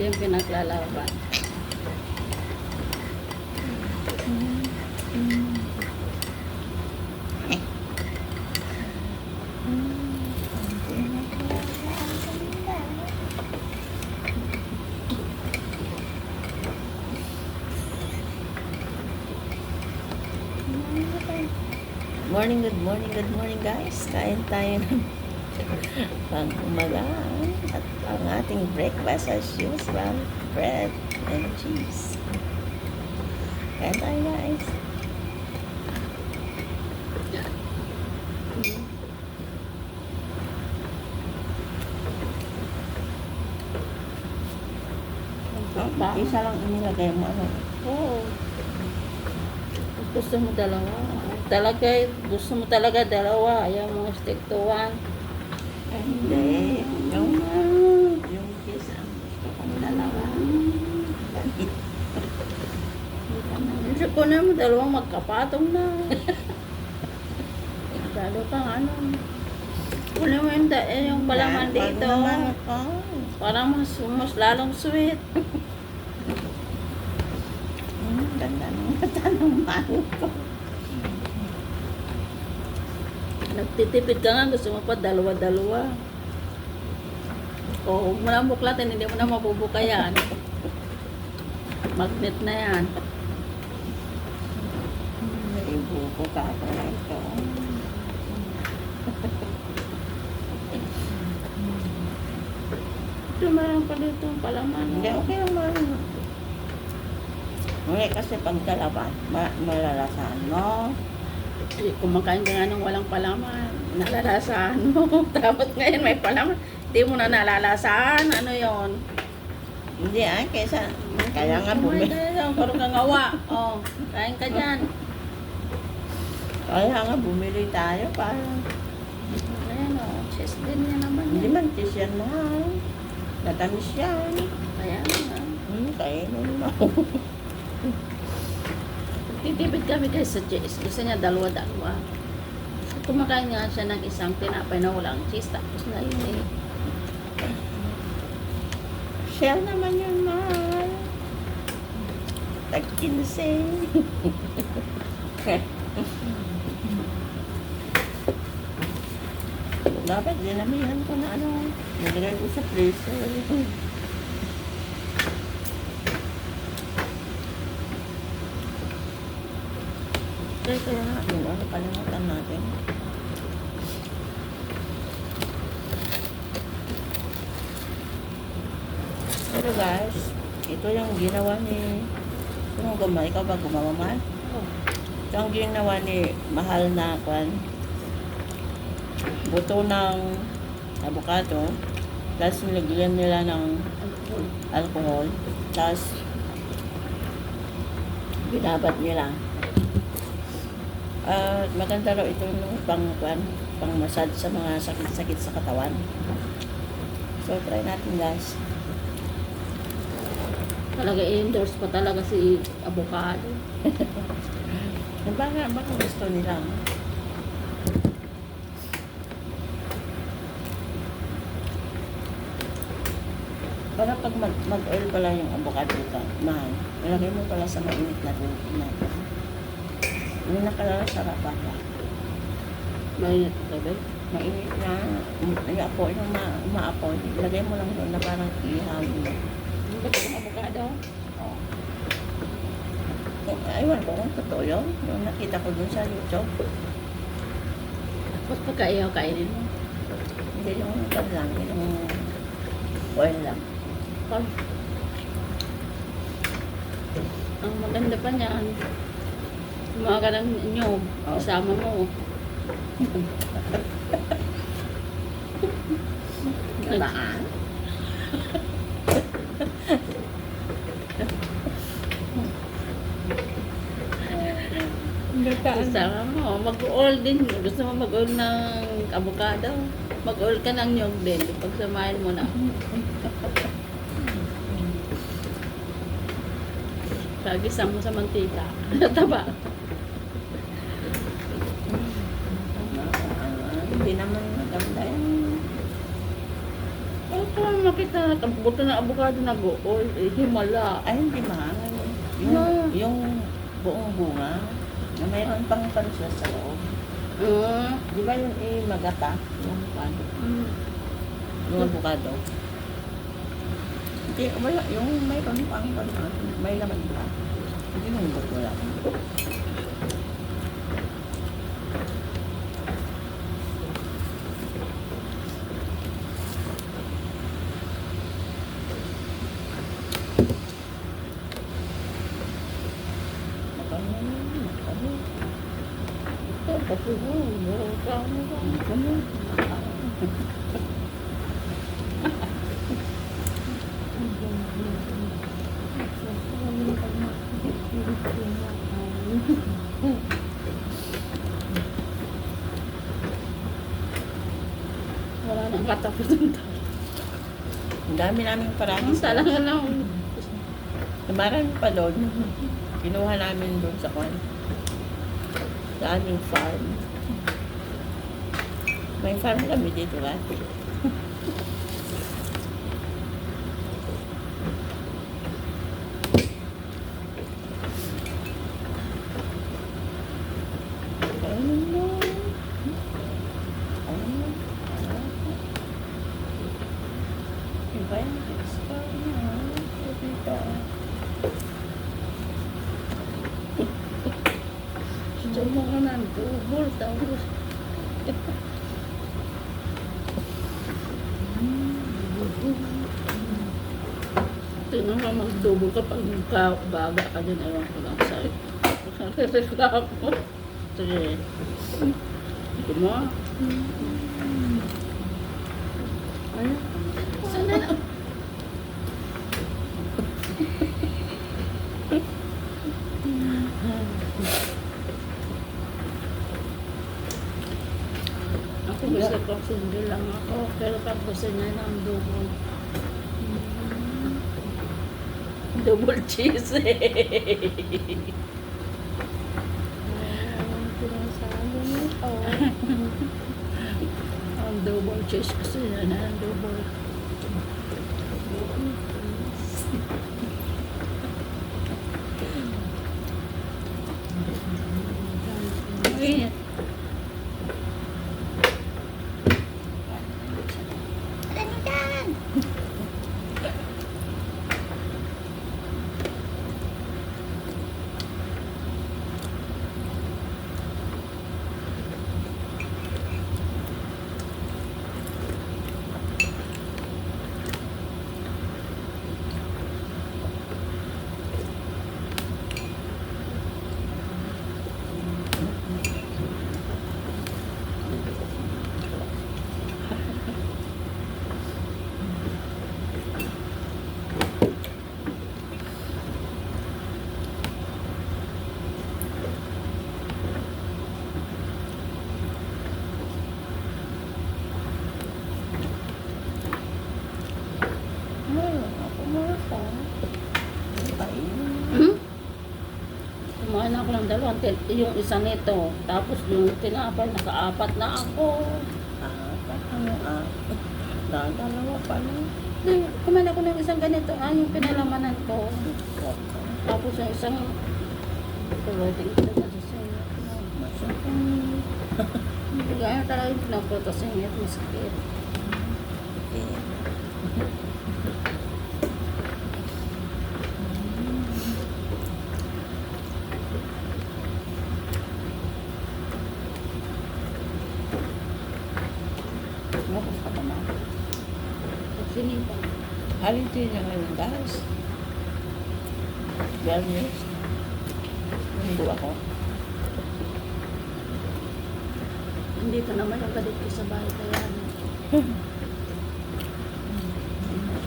Yung pinaglalaban. Good morning guys. Kain tayo ng pang-umaga at ang ating breakfast as usual, bread and cheese. Kain tayo guys. Isa lang inilagay mo ano. Oo. Gusto mo dalawa. Gusto mo talaga dalawa. Ayaw mo stick to one. Hindi. Yung kiss ang gusto kong dalawa. Hindi ko na mo dalawang magkapatong na. Lalo kang ano. Kunin mo yung palaman dito. Parang mas lalong sweet. Ganda ng mata ng mango ko. Nagtitipid ka nga, gusto mo pa dalawa-dalawa. O, huwag mo na buklatin, hindi mo na mabubuka yan. Magnet na yan. Ibuko ka ako na ito. Ito meron pa dito ang palaman. Hindi, okay naman. Hindi kasi pag dalawa, malalasahan mo. Kumakain ka nga ng walang palaman. Nalalasahan mo. Tapos ngayon may palaman. Hindi mo na nalalasahan. Ano yon? Hindi kaysa, kaya nga bumili. Parang kang awa. Oh, kain ka dyan. Kaya nga bumili tayo para. Ayan o, cheese din yan naman Hindi yan. man kiss yan mahal. Natamis yan. Kaya nga. Kainin mo. Titipid kami guys sa cheese. Gusto niya dalawa-dalawa. Kumakain nga siya ng isang tinapay na walang cheese. Tapos na yun eh. Shell naman yun mahal. Tag-15. Dapat dinamihan ko na ano. Nilagay ko sa freezer. Kaya nga, yung ano kalimutan natin. Pero guys, ito yung ginawa ni... Kung gumawa, ikaw ba gumawa mahal? Ito ang ginawa ni mahal na kwan. Buto ng avocado. Tapos nilagyan nila ng alcohol. Tapos binabat nila. Maganda raw ito yung pang massage sa mga sakit-sakit sa katawan. So try natin guys. Talaga i-endorse pa talaga si avocado. Baka gusto nila. Para pag mag-oil pala yung avocado ka, mahal. Ilagay mo pala sa mainit na tubig natin. Hindi nakalasarap ba? Mainit ka ba? Mainit na, apoy na umaapoy. Ilagay mo lang doon na parang ihawin mo. Ba't yung avocado? Oh. Aywan ko kung totoo yun. Yung nakita ko dun sa YouTube. Ba't pagka-iyaw kainin mo? Hindi yung lang, yung oil lang. Pag ang maganda pa niyan, mga ka ng nyog, isama mo. Gataan. Isama mo. Mag-oil din. Gusto mo mag-oil ng avocado? Mag-oil ka ng nyog din. Pagsamahin mo na. Kagisam mo sa mantika. Taba. Hindi naman maganda yan. Kung makita, buto na avocado nag-oil, himala. Ay, hindi mahal. No. Yung buong bunga, na mayroon pang pansya sa loob. Di ba yung magata? Yung avocado. Yung avocado. Hindi, wala. Yung mayroon pang pansya. May laman ba? Hindi mo yung wala. Kasi wala nang katapusan. Ang dami namin parang Talaga lang. marami pa doon. Kinuha namin doon sa kwan. Sa aming farm. May farm kami dito ba? Diyan mo ka na, double, tapos. Tingnan mo mag-double ka pag baga ka dyan, ewan ko lang sa'yo. Reklamo. Sige. Ito mo. Ano? Sana na. Ako gusto ko single lang ako, pero pag gusto niya ng double. Double cheese ang double cheese kasi yan ang double. Okay. Ano yan? Kumain ako ng dalawang, yung isa nito, tapos yung tinapay, naka-apat na ako. Dalawa pa lang. Kumain ako ng isang ganito, yung pinalamanan ko. Tapos yung isang, pwede ito na sa sinyo. Hindi gaya talaga yung pinapunta sa inyo at masakit. Tapos ka ba na? Sinipa. Alin din niya ngayon, guys? 12 years. Hindi ako. Hindi pa naman ang galit ko sa bahay kaya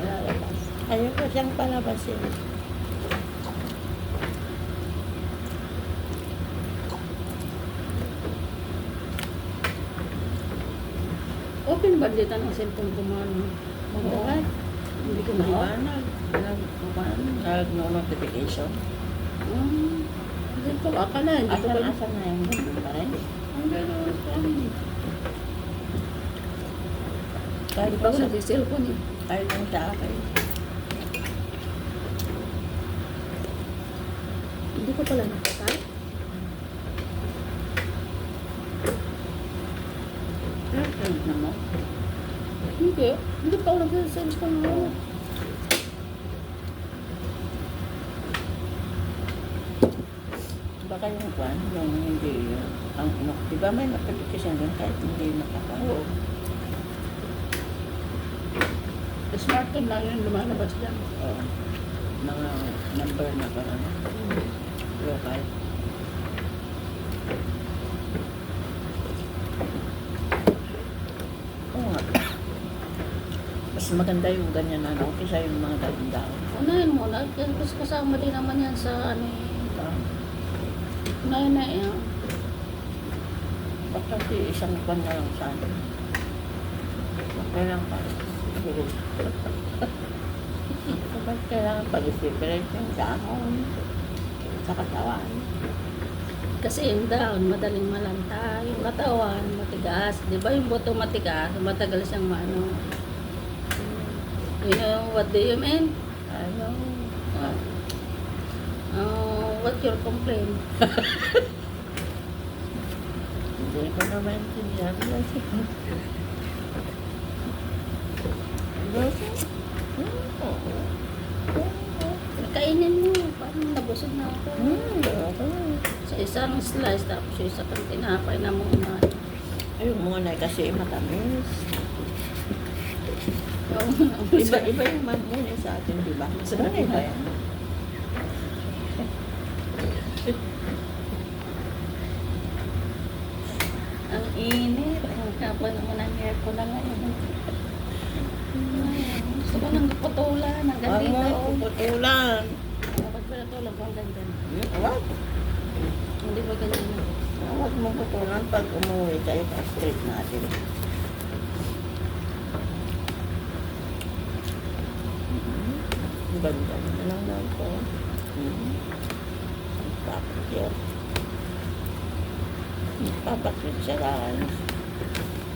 lalabas. Ayoko siyang palabasin. Open ba dito ng cellphone ko mag-uwag? Hindi ko Di ba na-off. nag-notification? Hindi ko akala. Hindi ko ba Asan na yung ganun pa rin? ang gano'n. Kahit Hindi pa pa sa, sa cellphone eh. Kahit yung sa akin. Hindi ko pala nakatay. Send na mo. Hindi. Hindi pa ako nag-send ko mo. Baka yung kwan, yung hindi yun. Ang, di ba may notification doon kahit hindi nakakawa? Oo. Smartphone lang yun lumalabas dyan. Oo. Mga number na parang local. Oo nga. Mas maganda yung ganyan ano, kaysa yung mga daon-daon. Unahin mo na. Kasi kasama din naman yan sa ano eh. Unahin na yan. Baka si isang kwan na lang sana. Kailangan pa. Kapag kailangan pag-separate yung dahon sa katawan. Kasi yung down, madaling malanta. Yung katawan, matigas. Di ba yung buto matigas, matagal siyang maano. You know, what do you mean? Ano? What's your complaint? Hindi ko naman sinabi kasi. Kainin mo. Parang nabusog na ako. Sa isang slice, tapos yung isa pang tinapay na muna. Ayun muna kasi matamis. Oo. Iba yung muna sa atin, di ba? Muna ba yan? Ang init. Ang kapwa naman ang hair ko na ngayon. Gusto ko nang putulan. Ang ganda Ano? ito. Putulan. Kapag pinatulan ko ang ganda. What? Hindi ba ganyan? Huwag mong putulan pag umuwi tayo sa street natin. Ganda na lang daw ko. Papakyot. Papakyot siya lang.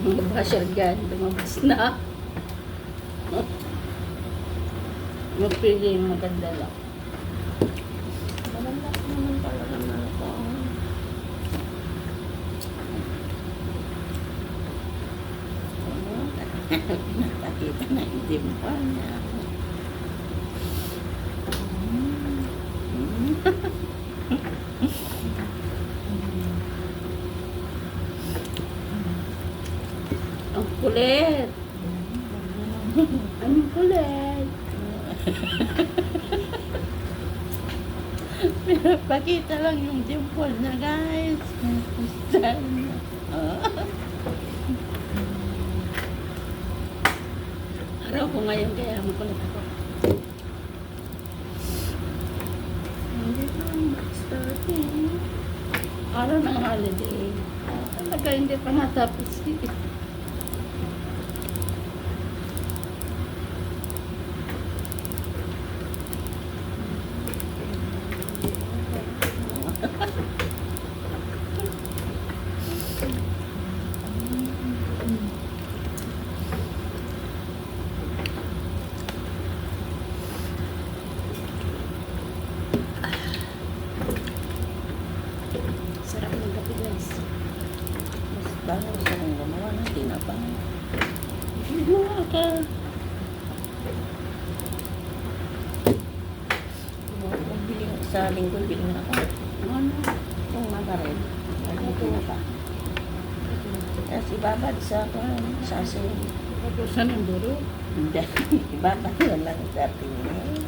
Mga basher gan, lumabas na. Magpili yung maganda lang. Maganda ko naman pala naman ako. Nakakita na yung dimple niya. Ang kulit. Ang kulit. Pakita lang yung dimple na guys. Araw ko ngayon kaya makulit ako. Hindi pa starting. Araw ng holiday. Talaga hindi pa natapos. Sarap ng kape guys. Mas bago sa kong gumawa ng tinapang. Gumawa ka. Sa linggo, biling ako. Ano? Kung makarel. Ano tinapa? Tapos ibabad sa sasay. Tapusan ang duro. Hindi. Ibabad yun lang sa Pilipinas.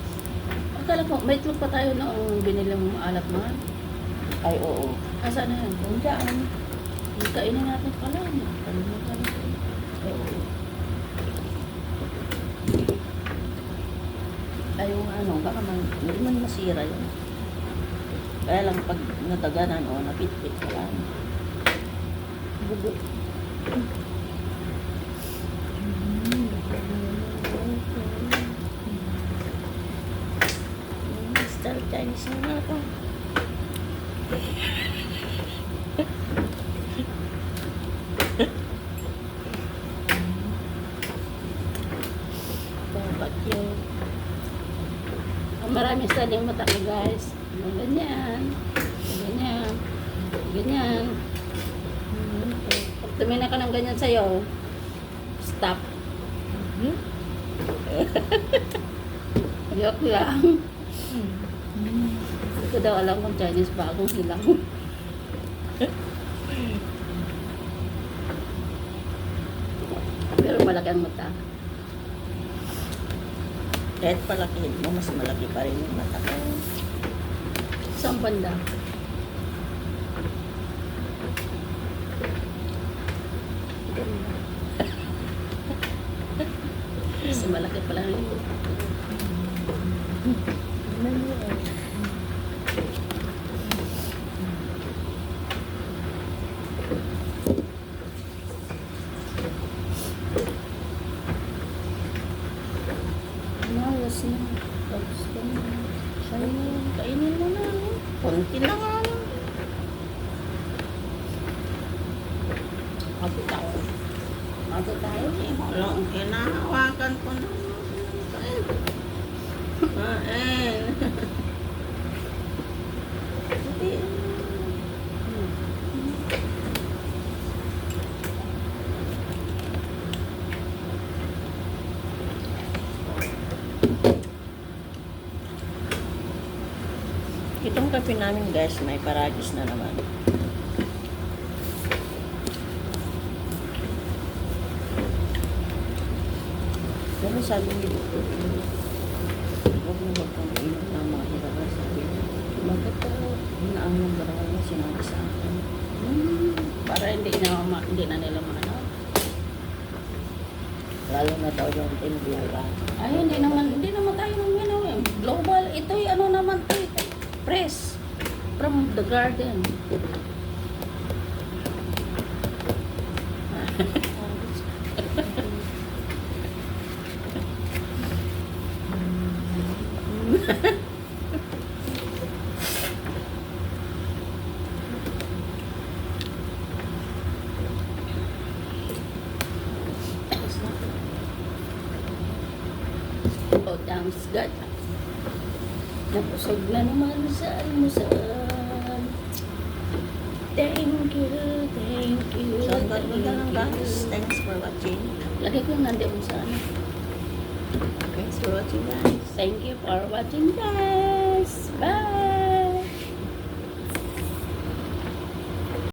Akala ko, may itlog pa tayo noong binili mong alat mo. Ay, oo. Asa na yan? Kung dyan. Kainin natin pala. Kalimutan ko. Ay, oo. Ay, yung ano, baka hindi man masira yun. Kaya lang pag nataganan o napit-pit ka lang. Bugo. Star Chinese na ako. you. Marami study ang mata ko, guys. Ganyan. Ganyan. Ganyan. Pag tumina ka ng ganyan sa'yo, stop. Joke lang. Hindi ko daw alam kung Chinese bagong hilang. Pero malaki ang mata. Kahit palakihin mo, mas malaki pa rin yung mata ko. Saan banda? Mas malaki pala rin. Malas na. Tapos ka na. Siya na yun. Kainin mo na. Konti na nga lang. Ako tayo. Ako tayo. Walang hinahawakan ko na. Kain. Hindi. Itong kape namin guys, may paragis na naman. Pero sabi niyo, huwag na huwag kang inom na mga iba. Sabi niya, bakit ka inaamang barang na sinabi sa akin? Para hindi na nila maano. Lalo na daw yung tinubura. Ay, hindi naman tayo ng ano eh. Global, ito'y ano naman ito eh. Press. From the garden. Oh, thanks God. Napusog na naman sa almusal. Thank you, thank you, So, hanggang thank na lang guys. you. Thanks for watching. Lagay ko yung nandiyan sa ano. Thanks for watching guys. Thank you for watching, guys. Bye!